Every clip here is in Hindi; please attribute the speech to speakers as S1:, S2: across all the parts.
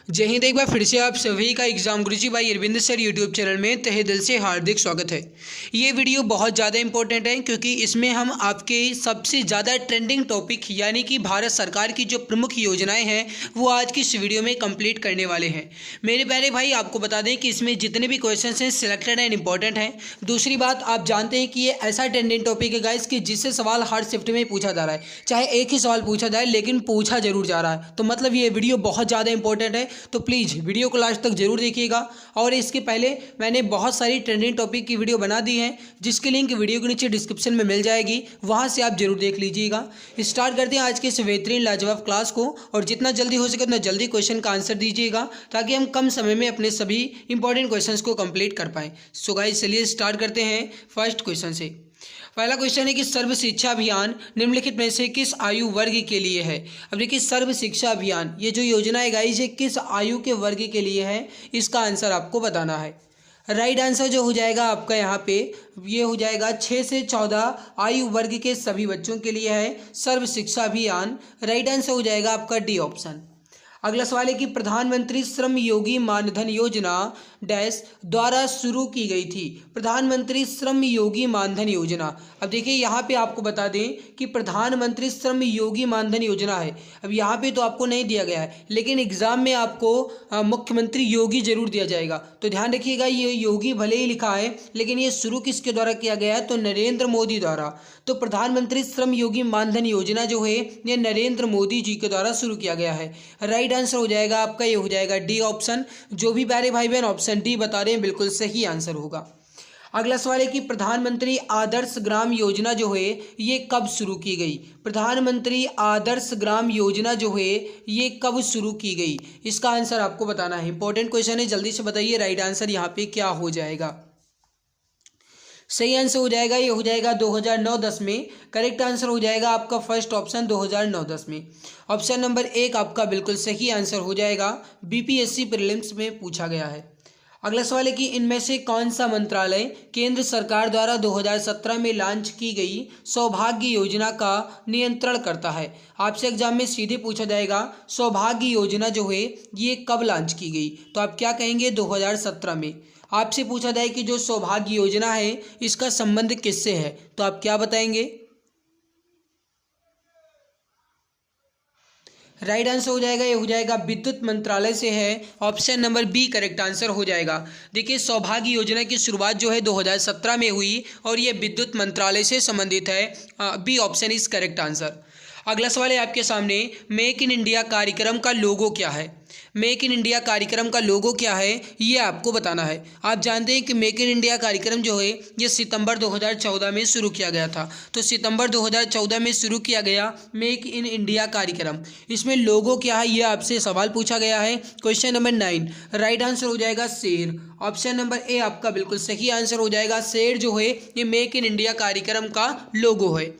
S1: जय हिंद। एक बार फिर से आप सभी का एग्जाम गुरुजी भाई अरविंद सर यूट्यूब चैनल में तहे दिल से हार्दिक स्वागत है। ये वीडियो बहुत ज़्यादा इंपॉर्टेंट है क्योंकि इसमें हम आपके सबसे ज़्यादा ट्रेंडिंग टॉपिक यानी कि भारत सरकार की जो प्रमुख योजनाएं हैं वो आज की इस वीडियो में कंप्लीट करने वाले हैं। मेरे प्यारे भाई, आपको बता दें कि इसमें जितने भी क्वेश्चन हैं सिलेक्टेड एंड इंपॉर्टेंट हैं। दूसरी बात, आप जानते हैं कि ये ऐसा ट्रेंडिंग टॉपिक है गाइस कि जिससे सवाल हर शिफ्ट में पूछा जा रहा है, चाहे एक ही सवाल पूछा जाए लेकिन पूछा जरूर जा रहा है। तो मतलब ये वीडियो बहुत ज़्यादा इंपॉर्टेंट है, तो प्लीज़ वीडियो को लास्ट तक जरूर देखिएगा। और इसके पहले मैंने बहुत सारी ट्रेंडिंग टॉपिक की वीडियो बना दी है जिसकी लिंक वीडियो के नीचे डिस्क्रिप्शन में मिल जाएगी, वहां से आप जरूर देख लीजिएगा। स्टार्ट करते हैं आज के इस बेहतरीन लाजवाब क्लास को, और जितना जल्दी हो सके उतना जल्दी क्वेश्चन का आंसर दीजिएगा ताकि हम कम समय में अपने सभी इंपॉर्टेंट क्वेश्चंस को कंप्लीट कर पाएँ। सो गाइस चलिए स्टार्ट करते हैं फर्स्ट क्वेश्चन से। पहला क्वेश्चन है कि सर्व शिक्षा अभियान निम्नलिखित में से किस आयु वर्ग के लिए है। अब देखिए, सर्व शिक्षा अभियान ये जो योजना है गाइस ये किस आयु के वर्ग के लिए है, इसका आंसर आपको बताना है। राइट आंसर जो हो जाएगा आपका यहाँ पे ये हो जाएगा 6 से 14 आयु वर्ग के सभी बच्चों के लिए है सर्व शिक्षा अभियान। राइट आंसर हो जाएगा आपका डी ऑप्शन। अगला सवाल है कि प्रधानमंत्री श्रम योगी मानधन योजना डैश द्वारा शुरू की गई थी। प्रधानमंत्री श्रम योगी मानधन योजना, अब देखिए यहाँ पे आपको बता दें कि प्रधानमंत्री श्रम योगी मानधन योजना है। अब यहाँ पे तो आपको नहीं दिया गया है लेकिन एग्जाम में आपको मुख्यमंत्री योगी जरूर दिया जाएगा, तो ध्यान रखिएगा ये योगी भले ही लिखा है लेकिन ये शुरू किसके द्वारा किया गया है, तो नरेंद्र मोदी द्वारा। तो प्रधानमंत्री श्रम योगी मानधन योजना जो है ये नरेंद्र मोदी जी के द्वारा शुरू किया गया है। राइट आंसर हो जाएगा आपका ये हो जाएगा डी ऑप्शन। जो भी प्यारे भाई बहन ऑप्शन डी बता रहे हैं बिल्कुल सही आंसर होगा। अगला सवाल है कि प्रधानमंत्री आदर्श ग्राम योजना जो है ये कब शुरू की गई। प्रधानमंत्री आदर्श ग्राम योजना जो है ये कब शुरू की गई, इसका आंसर आपको बताना है। इंपॉर्टेंट क्वेश्चन है, जल्दी से बताइए राइट आंसर यहाँ पे क्या हो जाएगा। सही आंसर हो जाएगा ये हो जाएगा 2009-10 में। करेक्ट आंसर हो जाएगा आपका फर्स्ट ऑप्शन 2009-10 में। ऑप्शन नंबर 1 आपका बिल्कुल सही आंसर हो जाएगा, बीपीएससी प्रीलिम्स में पूछा गया है। अगला सवाल है कि इनमें से कौन सा मंत्रालय केंद्र सरकार द्वारा 2017 में लॉन्च की गई सौभाग्य योजना का नियंत्रण करता है। आपसे एग्जाम में सीधे पूछा जाएगा सौभाग्य योजना जो है ये कब लॉन्च की गई, तो आप क्या कहेंगे 2017 में। आपसे पूछा जाए कि जो सौभाग्य योजना है इसका संबंध किससे है, तो आप क्या बताएंगे। राइट आंसर हो जाएगा ये हो जाएगा विद्युत मंत्रालय से है। Option number B correct answer हो जाएगा। देखिए, सौभाग्य योजना की शुरुआत जो है 2017 में हुई और ये विद्युत मंत्रालय से संबंधित है। B option is correct answer. अगला सवाल है आपके सामने, मेक इन इंडिया कार्यक्रम का लोगो क्या है। मेक इन इंडिया कार्यक्रम का लोगो क्या है ये आपको बताना है। आप जानते हैं कि मेक इन इंडिया कार्यक्रम जो है ये सितंबर 2014 में शुरू किया गया था। तो सितंबर 2014 में शुरू किया गया मेक इन इंडिया कार्यक्रम। इसमें लोगो क्या है ये आपसे सवाल पूछा गया है। क्वेश्चन नंबर 9 राइट आंसर हो जाएगा शेर। ऑप्शन नंबर ए आपका बिल्कुल सही आंसर हो जाएगा। शेर जो है ये मेक इन इंडिया कार्यक्रम का लोगो है।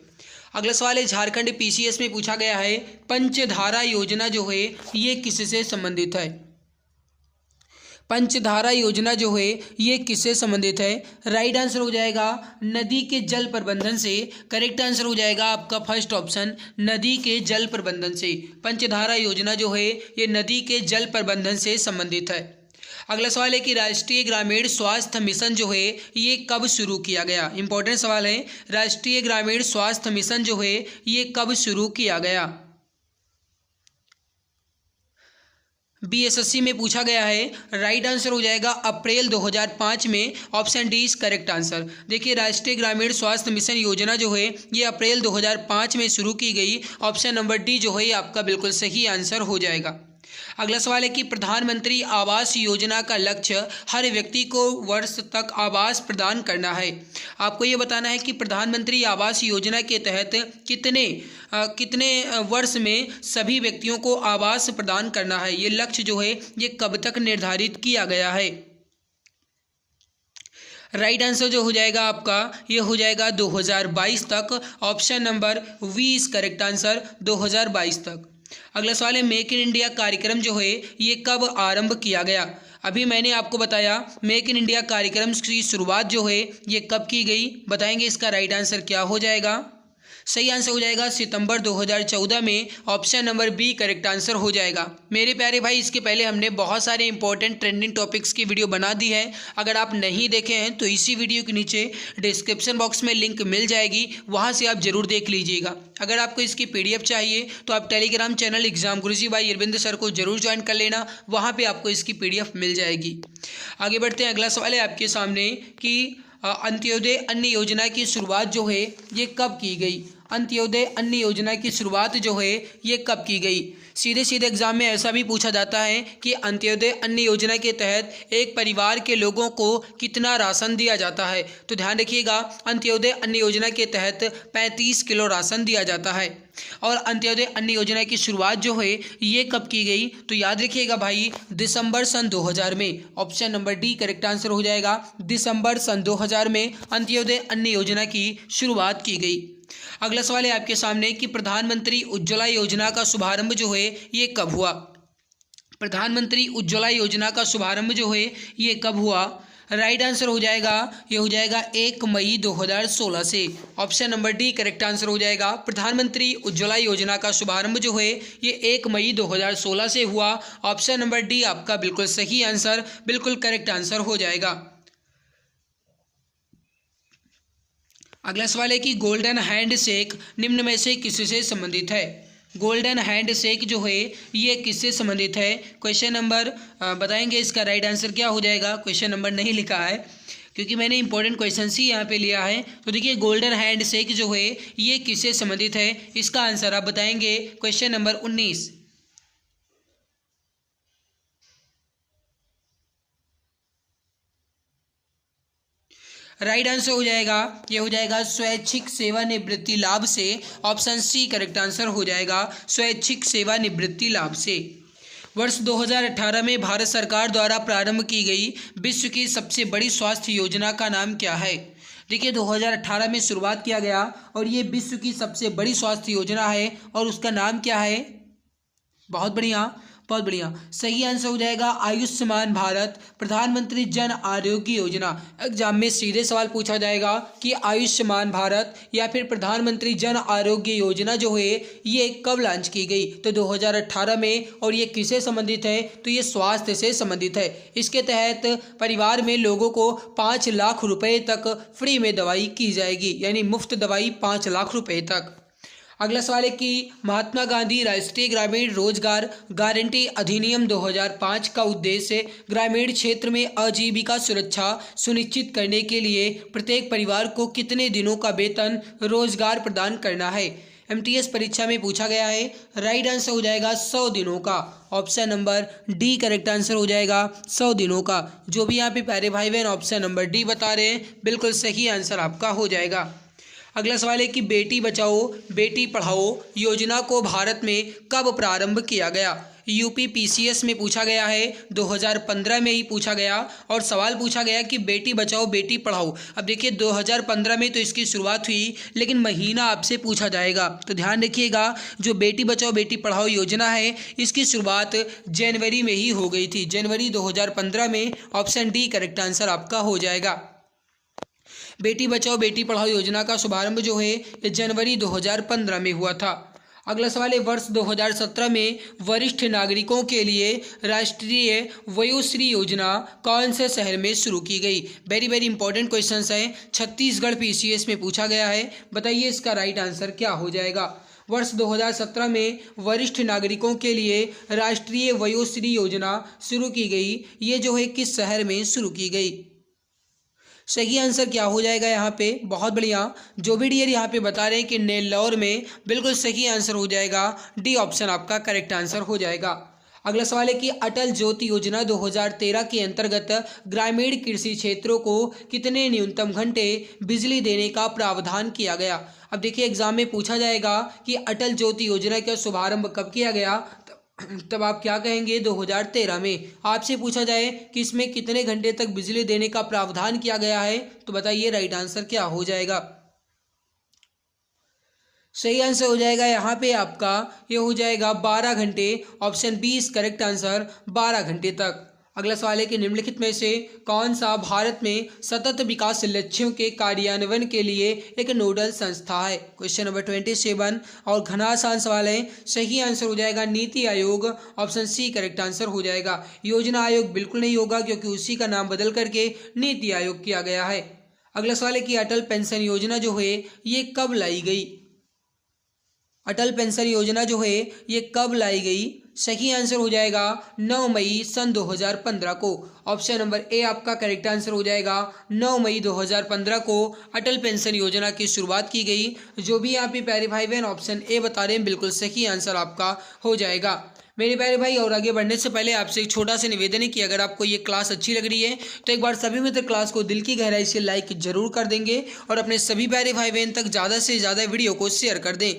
S1: अगला सवाल है, झारखंड पीसीएस में पूछा गया है पंचधारा योजना जो है ये किससे संबंधित है। पंचधारा योजना जो है ये किससे संबंधित है। राइट आंसर हो जाएगा नदी के जल प्रबंधन से। करेक्ट आंसर हो जाएगा आपका फर्स्ट ऑप्शन, नदी के जल प्रबंधन से। पंचधारा योजना जो है ये नदी के जल प्रबंधन से संबंधित है। अगला सवाल है कि राष्ट्रीय ग्रामीण स्वास्थ्य मिशन जो है ये कब शुरू किया गया। इंपॉर्टेंट सवाल है, राष्ट्रीय ग्रामीण स्वास्थ्य मिशन जो है ये कब शुरू किया गया। बीएसएससी में पूछा गया है। राइट आंसर हो जाएगा अप्रैल 2005 में। Option D is correct answer. देखिए, राष्ट्रीय ग्रामीण स्वास्थ्य मिशन योजना जो है ये अप्रैल 2005 में शुरू की गई। ऑप्शन नंबर डी जो है आपका बिल्कुल सही आंसर हो जाएगा। अगला सवाल है कि प्रधानमंत्री आवास योजना का लक्ष्य हर व्यक्ति को वर्ष तक आवास प्रदान करना है। आपको ये बताना है कि प्रधानमंत्री आवास योजना के तहत कितने वर्ष में सभी व्यक्तियों को आवास प्रदान करना है। ये लक्ष्य जो है ये कब तक निर्धारित किया गया है। राइट आंसर जो हो जाएगा आपका ये हो जाएगा 2022 तक। Option number B is correct answer, 2022 तक। अगला सवाल है, मेक इन इंडिया कार्यक्रम जो है ये कब आरंभ किया गया। अभी मैंने आपको बताया मेक इन इंडिया कार्यक्रम की शुरुआत जो है ये कब की गई, बताएंगे इसका राइट आंसर क्या हो जाएगा। सही आंसर हो जाएगा सितंबर 2014 में। Option number B correct answer हो जाएगा। मेरे प्यारे भाई, इसके पहले हमने बहुत सारे इंपॉर्टेंट ट्रेंडिंग टॉपिक्स की वीडियो बना दी है। अगर आप नहीं देखे हैं तो इसी वीडियो के नीचे डिस्क्रिप्शन बॉक्स में लिंक मिल जाएगी, वहाँ से आप जरूर देख लीजिएगा। अगर आपको इसकी PDF चाहिए तो आप Telegram channel exam Guruji by Arvind sir को जरूर ज्वाइन कर लेना, वहाँ पर आपको इसकी PDF मिल जाएगी। आगे बढ़ते हैं। अगला सवाल है आपके सामने कि अंत्योदय अन्न योजना की शुरुआत जो है ये कब की गई। अंत्योदय अन्न योजना की शुरुआत जो है ये कब की गई। सीधे सीधे एग्जाम में ऐसा भी पूछा जाता है कि अंत्योदय अन्न योजना के तहत एक परिवार के लोगों को कितना राशन दिया जाता है। तो ध्यान रखिएगा, अंत्योदय अन्न योजना के तहत 35 किलो राशन दिया जाता है। और अंत्योदय अन्न योजना की शुरुआत जो है ये कब की गई, तो याद रखिएगा भाई, दिसंबर सन 2000 में। Option number D correct answer हो जाएगा। दिसंबर सन 2000 में अंत्योदय अन्न योजना की शुरुआत की गई। अगला सवाल है आपके सामने कि प्रधानमंत्री उज्ज्वला योजना का शुभारंभ जो है ये कब हुआ। प्रधानमंत्री उज्ज्वला योजना का शुभारंभ जो है ये कब हुआ। राइट आंसर हो जाएगा, ये हो जाएगा 1 मई 2016 से। Option number D correct answer हो जाएगा। प्रधानमंत्री उज्ज्वला योजना का शुभारंभ जो है ये 1 मई 2016 से हुआ। ऑप्शन नंबर डी आपका बिल्कुल सही आंसर, बिल्कुल करेक्ट आंसर हो जाएगा। अगला सवाल है कि गोल्डन हैंडशेक निम्न में से किससे संबंधित है। गोल्डन हैंडशेक जो है ये किससे संबंधित है। क्वेश्चन नंबर बताएंगे, इसका राइट आंसर क्या हो जाएगा। क्वेश्चन नंबर नहीं लिखा है क्योंकि मैंने इंपॉर्टेंट क्वेश्चन ही यहाँ पे लिया है। तो देखिए, गोल्डन हैंडशेक जो है ये किससे संबंधित है, इसका आंसर आप बताएंगे। Question number 19। राइट आंसर हो जाएगा, ये हो जाएगा स्वैच्छिक सेवानिवृत्ति लाभ से। ऑप्शन सी करेक्ट आंसर हो जाएगा, स्वैच्छिक सेवानिवृत्ति लाभ से। वर्ष 2018 में भारत सरकार द्वारा प्रारंभ की गई विश्व की सबसे बड़ी स्वास्थ्य योजना का नाम क्या है। देखिए, 2018 में शुरुआत किया गया और ये विश्व की सबसे बड़ी स्वास्थ्य योजना है और उसका नाम क्या है। बहुत बढ़िया, बहुत बढ़िया। सही आंसर हो जाएगा आयुष्मान भारत प्रधानमंत्री जन आरोग्य योजना। एग्जाम में सीधे सवाल पूछा जाएगा कि आयुष्मान भारत या फिर प्रधानमंत्री जन आरोग्य योजना जो है ये कब लॉन्च की गई। तो 2018 में। और ये किससे संबंधित है, तो ये स्वास्थ्य से संबंधित है। इसके तहत परिवार में लोगों को 5 लाख रुपए तक फ्री में दवाई की जाएगी, यानी मुफ्त दवाई 5 लाख रुपए तक। अगला सवाल है कि महात्मा गांधी राष्ट्रीय ग्रामीण रोजगार गारंटी अधिनियम 2005 का उद्देश्य ग्रामीण क्षेत्र में आजीविका सुरक्षा सुनिश्चित करने के लिए प्रत्येक परिवार को कितने दिनों का वेतन रोजगार प्रदान करना है। MTS परीक्षा में पूछा गया है। राइट आंसर हो जाएगा 100 दिनों का। Option number D correct answer हो जाएगा, 100 दिनों का। जो भी यहाँ पे प्यारे भाई बहन ऑप्शन नंबर डी बता रहे हैं, बिल्कुल सही आंसर आपका हो जाएगा। अगला सवाल है कि बेटी बचाओ बेटी पढ़ाओ योजना को भारत में कब प्रारंभ किया गया। UP PCS में पूछा गया है, 2015 में ही पूछा गया। और सवाल पूछा गया कि बेटी बचाओ बेटी पढ़ाओ। अब देखिए, 2015 में तो इसकी शुरुआत हुई, लेकिन महीना आपसे पूछा जाएगा। तो ध्यान रखिएगा, जो बेटी बचाओ बेटी पढ़ाओ योजना है इसकी शुरुआत जनवरी में ही हो गई थी, जनवरी 2015 में। ऑप्शन डी करेक्ट आंसर आपका हो जाएगा। बेटी बचाओ बेटी पढ़ाओ योजना का शुभारंभ जो है ये जनवरी 2015 में हुआ था। अगला सवाल है, वर्ष 2017 में वरिष्ठ नागरिकों के लिए राष्ट्रीय वयोश्री योजना कौन से शहर में शुरू की गई। वेरी वेरी इंपॉर्टेंट क्वेश्चन है, छत्तीसगढ़ PCS में पूछा गया है। बताइए इसका राइट आंसर क्या हो जाएगा। वर्ष 2017 में वरिष्ठ नागरिकों के लिए राष्ट्रीय वयोश्री योजना शुरू की गई, ये जो है किस शहर में शुरू की गई। सही आंसर क्या हो जाएगा यहाँ पे। बहुत बढ़िया, जो भी डियर यहाँ पे बता रहे हैं कि नेल्लौर में, बिल्कुल सही आंसर हो जाएगा, डी ऑप्शन आपका करेक्ट आंसर हो जाएगा। अगला सवाल है कि अटल ज्योति योजना 2013 के अंतर्गत ग्रामीण कृषि क्षेत्रों को कितने न्यूनतम घंटे बिजली देने का प्रावधान किया गया। अब देखिए, एग्जाम में पूछा जाएगा कि अटल ज्योति योजना का शुभारंभ कब किया गया, तब आप क्या कहेंगे 2013 में। आपसे पूछा जाए कि इसमें कितने घंटे तक बिजली देने का प्रावधान किया गया है, तो बताइए राइट आंसर क्या हो जाएगा। सही आंसर हो जाएगा यहाँ पे आपका, ये हो जाएगा 12 घंटे। Option B is correct answer, 12 घंटे तक। अगला सवाल है कि निम्नलिखित में से कौन सा भारत में सतत विकास लक्ष्यों के कार्यान्वयन के लिए एक नोडल संस्था है। क्वेश्चन नंबर 27 और घना आसान सवाल है। सही आंसर हो जाएगा NITI Aayog, option C correct answer हो जाएगा। योजना आयोग बिल्कुल नहीं होगा क्योंकि उसी का नाम बदल करके नीति आयोग किया गया है। अगला सवाल है कि अटल पेंशन योजना जो है ये कब लाई गई। अटल पेंशन योजना जो है ये कब लाई गई। सही आंसर हो जाएगा 9 मई सन 2015 को। ऑप्शन नंबर ए आपका करेक्ट आंसर हो जाएगा। 9 मई 2015 को अटल पेंशन योजना की शुरुआत की गई। जो भी यहाँ पे प्यारे भाई बहन ऑप्शन ए बता रहे हैं बिल्कुल सही आंसर आपका हो जाएगा। मेरे प्यारे भाई और आगे बढ़ने से पहले आपसे एक छोटा सा निवेदन है कि अगर आपको ये क्लास अच्छी लग रही है तो एक बार सभी मित्र क्लास को दिल की गहराई से लाइक जरूर कर देंगे और अपने सभी प्यारे भाई बहन तक ज़्यादा से ज़्यादा वीडियो को शेयर कर दें।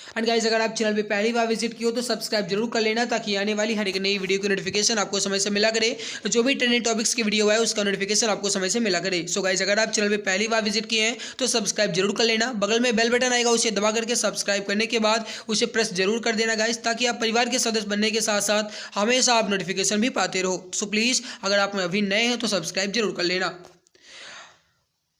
S1: एंड गाइस अगर आप चैनल पे पहली बार विजिट किए हो तो सब्सक्राइब जरूर कर लेना ताकि आने वाली हर एक नई वीडियो की नोटिफिकेशन आपको समय से मिला करे। जो भी ट्रेंडिंग टॉपिक्स की वीडियो है उसका नोटिफिकेशन आपको समय से मिला करे। सो गाइस अगर आप चैनल पे पहली बार विजिट किए हैं तो सब्सक्राइब जरूर कर लेना। बगल में बेल बटन आएगा उसे दबा करके सब्सक्राइब करने के बाद उसे प्रेस जरूर कर देना गाइस, ताकि आप परिवार के सदस्य बनने के साथ साथ हमेशा आप नोटिफिकेशन भी पाते रहो। सो प्लीज़ अगर आप अभी नए हैं तो सब्सक्राइब जरूर कर लेना।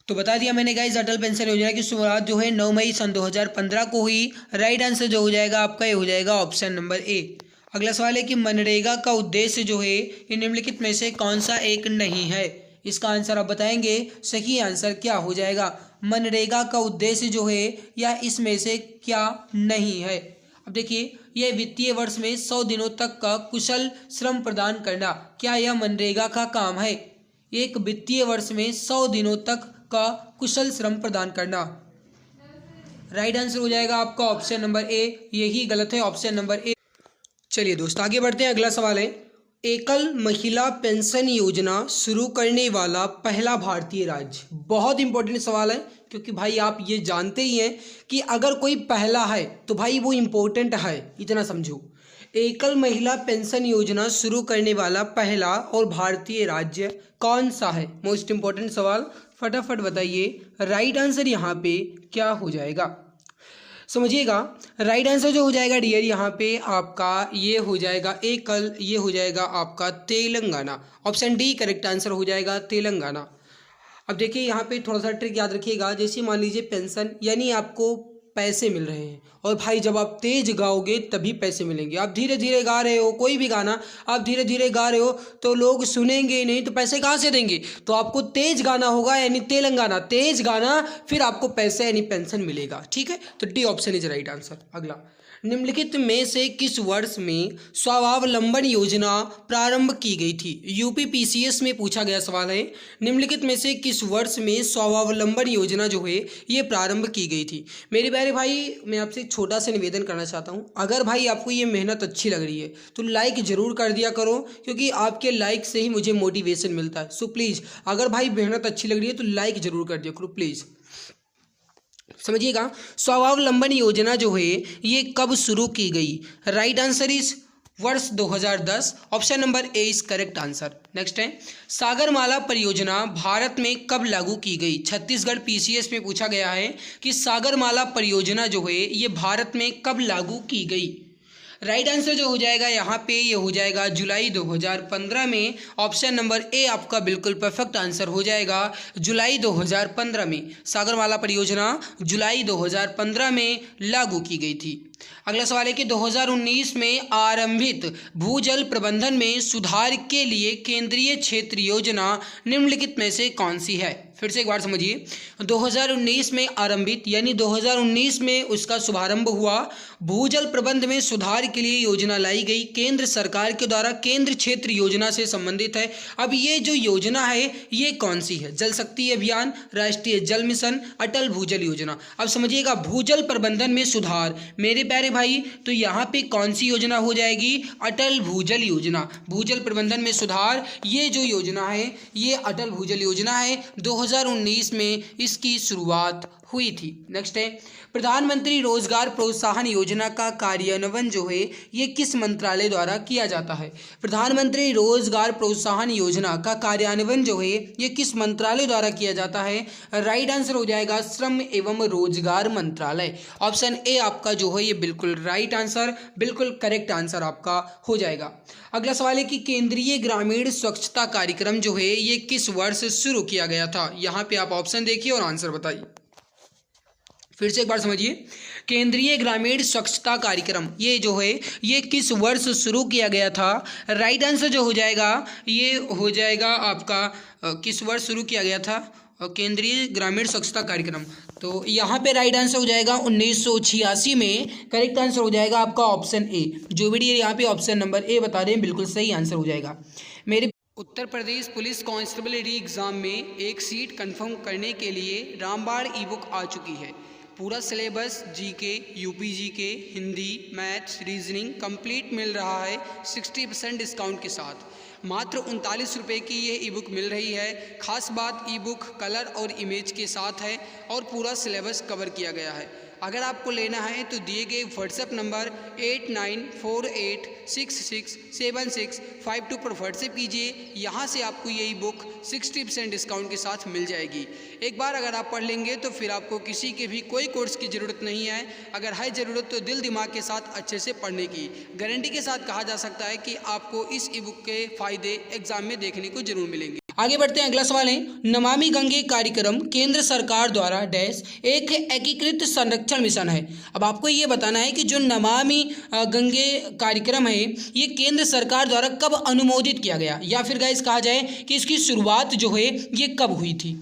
S1: तो बता दिया मैंने गाइस अटल पेंशन योजना की शुरुआत जो है 9 मई सन 2015 को हुई। राइट आंसर जो हो जाएगा आपका ये हो जाएगा ऑप्शन नंबर ए। अगला सवाल है कि मनरेगा का उद्देश्य जो है ये निम्नलिखित में से कौन सा एक नहीं है। इसका आंसर आप बताएंगे। सही आंसर क्या हो जाएगा। मनरेगा का उद्देश्य जो है या इसमें से क्या नहीं है। अब देखिए यह वित्तीय वर्ष में 100 दिनों तक का कुशल श्रम प्रदान करना, क्या यह मनरेगा का काम है। एक वित्तीय वर्ष में 100 दिनों तक का कुशल श्रम प्रदान करना। राइट आंसर हो जाएगा आपका ऑप्शन नंबर ए। यही गलत है, ऑप्शन नंबर ए। चलिए दोस्त आगे बढ़ते हैं। अगला सवाल है एकल महिला पेंशन योजना शुरू करने वाला पहला भारतीय राज्य। बहुत इंपॉर्टेंट सवाल है क्योंकि भाई आप ये जानते ही हैं कि अगर कोई पहला है तो भाई वो इम्पोर्टेंट है, इतना समझो। एकल महिला पेंशन योजना शुरू करने वाला पहला और भारतीय राज्य कौन सा है। मोस्ट इंपॉर्टेंट सवाल, फटाफट बताइए। राइट आंसर यहाँ पे क्या हो जाएगा समझिएगा। राइट आंसर जो हो जाएगा डियर यहाँ पे आपका ये हो जाएगा एकल, ये हो जाएगा आपका Telangana. Option D correct answer हो जाएगा तेलंगाना। अब देखिए यहाँ पे थोड़ा सा ट्रिक याद रखिएगा। जैसे मान लीजिए पेंशन यानी आपको पैसे मिल रहे हैं और भाई जब आप तेज गाओगे तभी पैसे मिलेंगे। आप धीरे धीरे गा रहे हो कोई भी गाना, आप धीरे धीरे गा रहे हो तो लोग सुनेंगे नहीं तो पैसे कहाँ से देंगे। तो आपको तेज गाना होगा यानी तेलंगाना, तेज गाना फिर आपको पैसे यानी पेंशन मिलेगा। ठीक है, तो D option is right answer. अगला, निम्नलिखित में से किस वर्ष में स्वावलंबन योजना प्रारंभ की गई थी। यूपी पीसीएस में पूछा गया सवाल है। निम्नलिखित में से किस वर्ष में स्वावलंबन योजना जो है ये प्रारंभ की गई थी। मेरे प्यारे भाई मैं आपसे एक छोटा सा निवेदन करना चाहता हूँ। अगर भाई आपको ये मेहनत अच्छी लग रही है तो लाइक जरूर कर दिया करो क्योंकि आपके लाइक से ही मुझे मोटिवेशन मिलता है। सो प्लीज़ अगर भाई मेहनत अच्छी लग रही है तो लाइक जरूर कर दिया करो प्लीज़। समझिएगा, स्वावलंबन योजना जो है ये कब शुरू की गई। राइट आंसर इज वर्ष 2010। Option number A is correct answer. Next है सागरमाला परियोजना भारत में कब लागू की गई। छत्तीसगढ़ पीसीएस में पूछा गया है कि सागरमाला परियोजना जो है ये भारत में कब लागू की गई। राइट आंसर जो हो जाएगा यहाँ पे ये हो जाएगा जुलाई 2015 में। ऑप्शन नंबर ए आपका बिल्कुल परफेक्ट आंसर हो जाएगा। जुलाई 2015 में सागरमाला परियोजना जुलाई 2015 में लागू की गई थी। अगला सवाल है कि 2019 में आरंभित भूजल प्रबंधन में सुधार के लिए केंद्रीय क्षेत्र योजना निम्नलिखित में से कौन सी है। फिर से एक बार समझिए, 2019 में आरंभित यानी 2019 में उसका शुभारंभ हुआ। भूजल प्रबंध में सुधार के लिए योजना लाई गई केंद्र सरकार के द्वारा, केंद्र क्षेत्र योजना से संबंधित है। अब ये जो योजना है ये कौन सी है। जल शक्ति अभियान, राष्ट्रीय जल मिशन, अटल भूजल योजना। अब समझिएगा भूजल प्रबंधन में सुधार मेरे प्यारे भाई तो यहाँ पे कौन सी योजना हो जाएगी। अटल भूजल योजना। भूजल प्रबंधन में सुधार ये जो योजना है ये अटल भूजल योजना है। 2019 में इसकी शुरुआत हुई थी। नेक्स्ट है, प्रधानमंत्री रोजगार प्रोत्साहन योजना का कार्यान्वयन जो है ये किस मंत्रालय द्वारा किया जाता है? प्रधानमंत्री रोजगार प्रोत्साहन योजना का कार्यान्वयन जो है ये किस मंत्रालय द्वारा किया जाता है? राइट आंसर हो जाएगा श्रम एवं रोजगार मंत्रालय। ऑप्शन ए आपका जो है ये बिल्कुल राइट आंसर, बिल्कुल करेक्ट आंसर आपका हो जाएगा। अगला सवाल है कि केंद्रीय ग्रामीण स्वच्छता कार्यक्रम जो है ये किस वर्ष शुरू किया गया था? यहाँ पे आप ऑप्शन देखिए और आंसर बताइए। फिर से एक बार समझिए, केंद्रीय ग्रामीण स्वच्छता कार्यक्रम ये जो है ये किस वर्ष शुरू किया गया था? राइट आंसर जो हो जाएगा ये हो जाएगा आपका किस वर्ष शुरू किया गया था केंद्रीय ग्रामीण स्वच्छता कार्यक्रम? तो यहाँ पे राइट आंसर हो जाएगा 1986 में। करेक्ट आंसर हो जाएगा आपका ऑप्शन ए। जो भी यहाँ पे ऑप्शन नंबर ए बता रहे हैं बिल्कुल सही आंसर हो जाएगा। मेरे Uttar Pradesh police constable exam में एक सीट कंफर्म करने के लिए रामबाण ई बुक आ चुकी है। पूरा syllabus GK, UP GK, Hindi, maths, reasoning complete मिल रहा है 60% डिस्काउंट के साथ। मात्र 39 रुपये की ये ई बुक मिल रही है। खास बात ई बुक कलर और इमेज के साथ है और पूरा सिलेबस कवर किया गया है। अगर आपको लेना है तो दिए गए व्हाट्सएप नंबर 8948667652 पर व्हाट्सएप कीजिए। यहाँ से आपको ये ई बुक 60% डिस्काउंट के साथ मिल जाएगी। एक बार अगर आप पढ़ लेंगे तो फिर आपको किसी के भी कोई कोर्स की ज़रूरत नहीं है। अगर है ज़रूरत तो दिल दिमाग के साथ अच्छे से पढ़ने की। गारंटी के साथ कहा जा सकता है कि आपको इस ई बुक के फ़ायदे एग्जाम में देखने को जरूर मिलेंगे। आगे बढ़ते हैं। अगला सवाल है, नमामि गंगे कार्यक्रम केंद्र सरकार द्वारा डैश एक एकीकृत संरक्षण मिशन है। अब आपको ये बताना है कि जो नमामि गंगे कार्यक्रम है ये केंद्र सरकार द्वारा कब अनुमोदित किया गया, या फिर गाइस कहा जाए कि इसकी शुरुआत जो है ये कब हुई थी।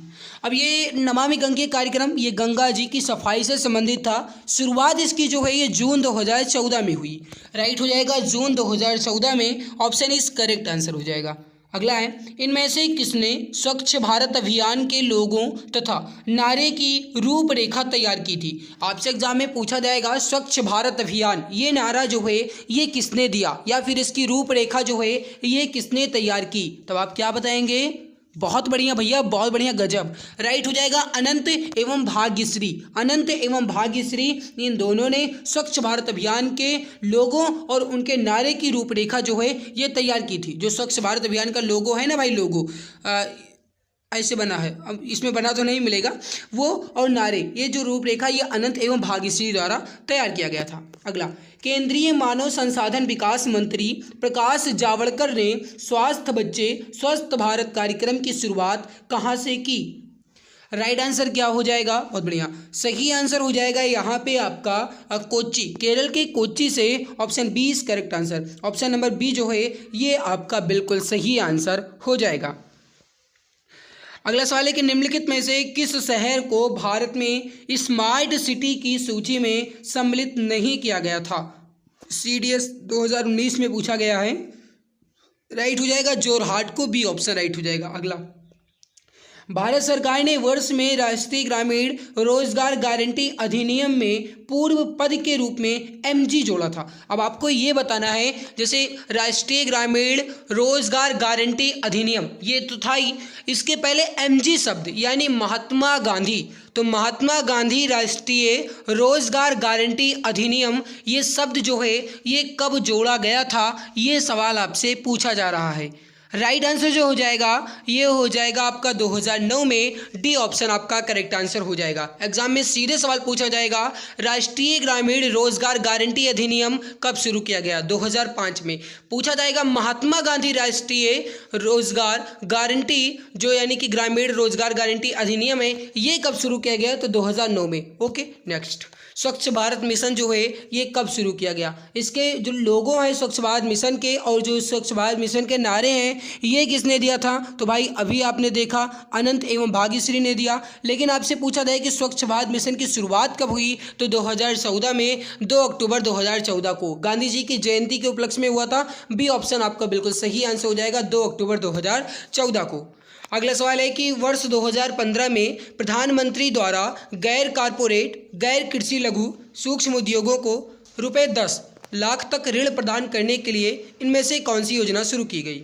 S1: अब ये नमामि गंगे कार्यक्रम ये गंगा जी की सफाई से संबंधित था। शुरुआत इसकी जो है ये जून 2014 में हुई। राइट हो जाएगा जून 2014 में। ऑप्शन इज करेक्ट आंसर हो जाएगा। अगला है, इनमें से किसने स्वच्छ भारत अभियान के लोगों तथा नारे की रूपरेखा तैयार की थी? आपसे एग्जाम में पूछा जाएगा स्वच्छ भारत अभियान ये नारा जो है ये किसने दिया, या फिर इसकी रूपरेखा जो है ये किसने तैयार की? तब आप क्या बताएंगे? बहुत बढ़िया भैया, बहुत बढ़िया, गजब। राइट हो जाएगा अनंत एवं भाग्यश्री। अनंत एवं भाग्यश्री इन दोनों ने स्वच्छ भारत अभियान के लोगों और उनके नारे की रूपरेखा जो है ये तैयार की थी। जो स्वच्छ भारत अभियान का लोगो है ना भाई, लोगो ऐसे बना है, अब इसमें बना तो नहीं मिलेगा वो, और नारे ये जो रूपरेखा ये अनंत एवं भाग्यश्री द्वारा तैयार किया गया था। अगला, केंद्रीय मानव संसाधन विकास मंत्री प्रकाश जावड़कर ने स्वास्थ्य बच्चे स्वस्थ भारत कार्यक्रम की शुरुआत कहाँ से की? राइट आंसर क्या हो जाएगा? बहुत बढ़िया, सही आंसर हो जाएगा यहाँ पे आपका कोच्चि, केरल के कोच्चि से। Option B is correct answer. Option number B जो है ये आपका बिल्कुल सही आंसर हो जाएगा। अगला सवाल है कि निम्नलिखित में से किस शहर को भारत में स्मार्ट सिटी की सूची में सम्मिलित नहीं किया गया था? CDS 2019 में पूछा गया है। राइट हो जाएगा जोरहाट को, बी ऑप्शन राइट हो जाएगा। अगला, भारत सरकार ने वर्ष में राष्ट्रीय ग्रामीण रोजगार गारंटी अधिनियम में पूर्व पद के रूप में MG जोड़ा था। अब आपको ये बताना है, जैसे राष्ट्रीय ग्रामीण रोजगार गारंटी अधिनियम ये तो था ही, इसके पहले MG शब्द यानी महात्मा गांधी, तो महात्मा गांधी राष्ट्रीय रोजगार गारंटी अधिनियम ये शब्द जो है ये कब जोड़ा गया था, ये सवाल आपसे पूछा जा रहा है। राइट आंसर जो हो जाएगा ये हो जाएगा आपका 2009 में। डी ऑप्शन आपका करेक्ट आंसर हो जाएगा। एग्जाम में सीधे सवाल पूछा जाएगा, राष्ट्रीय ग्रामीण रोजगार गारंटी अधिनियम कब शुरू किया गया? 2005 में। पूछा जाएगा महात्मा गांधी राष्ट्रीय रोजगार गारंटी जो यानी कि ग्रामीण रोजगार गारंटी अधिनियम है ये कब शुरू किया गया? तो 2009 में। ओके, नेक्स्ट, स्वच्छ भारत मिशन जो है ये कब शुरू किया गया? इसके जो लोगो हैं स्वच्छ भारत मिशन के और जो स्वच्छ भारत मिशन के नारे हैं ये किसने दिया था? तो भाई अभी आपने देखा अनंत एवं भाग्यश्री ने दिया। लेकिन आपसे पूछा जाए कि स्वच्छ भारत मिशन की शुरुआत कब हुई? तो 2014 में, 2 अक्टूबर 2014 को गांधी जी की जयंती के उपलक्ष्य में हुआ था। बी ऑप्शन आपका बिल्कुल सही आंसर हो जाएगा, 2 अक्टूबर 2014 को। अगला सवाल है कि वर्ष 2015 में प्रधानमंत्री द्वारा गैर कारपोरेट गैर कृषि लघु सूक्ष्म उद्योगों को ₹10 लाख तक ऋण प्रदान करने के लिए इनमें से कौन सी योजना शुरू की गई?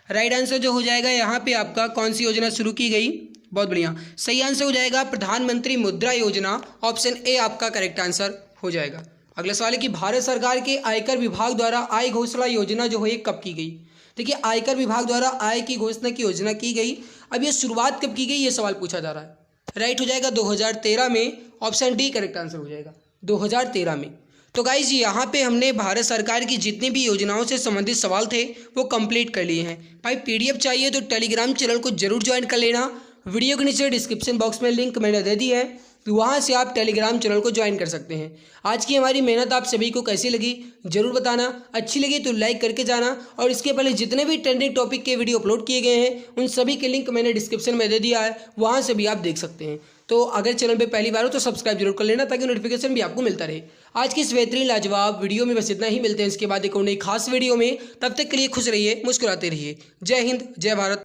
S1: राइट आंसर जो हो जाएगा यहाँ पे आपका कौन सी योजना शुरू की गई? बहुत बढ़िया, सही आंसर हो जाएगा प्रधानमंत्री मुद्रा योजना, ऑप्शन ए आपका करेक्ट आंसर हो जाएगा। अगला सवाल है कि भारत सरकार के आयकर विभाग द्वारा आय घोषणा योजना जो है कब की गई। देखिए, आयकर विभाग द्वारा आय की घोषणा की योजना की गई, अब ये शुरुआत कब की गई ये सवाल पूछा जा रहा है। राइट हो जाएगा 2013 में, ऑप्शन डी करेक्ट आंसर हो जाएगा 2013 में। तो गाइज यहाँ पे हमने भारत सरकार की जितनी भी योजनाओं से संबंधित सवाल थे वो कंप्लीट कर लिए हैं। भाई पीडीएफ चाहिए तो टेलीग्राम चैनल को जरूर ज्वाइन कर लेना। वीडियो के नीचे डिस्क्रिप्शन बॉक्स में लिंक मैंने दे दी है, तो वहाँ से आप टेलीग्राम चैनल को ज्वाइन कर सकते हैं। आज की हमारी मेहनत आप सभी को कैसी लगी जरूर बताना, अच्छी लगी तो लाइक करके जाना, और इसके पहले जितने भी ट्रेंडिंग टॉपिक के वीडियो अपलोड किए गए हैं उन सभी के लिंक मैंने डिस्क्रिप्शन में दे दिया है, वहाँ से भी आप देख सकते हैं। तो अगर चैनल पे पहली बार हो तो सब्सक्राइब जरूर कर लेना ताकि नोटिफिकेशन भी आपको मिलता रहे। आज की इस बेहतरीन लाजवाब वीडियो में बस इतना ही, मिलते हैं इसके बाद एक और नई खास वीडियो में। तब तक के लिए खुश रहिए, मुस्कुराते रहिए। जय हिंद, जय भारत।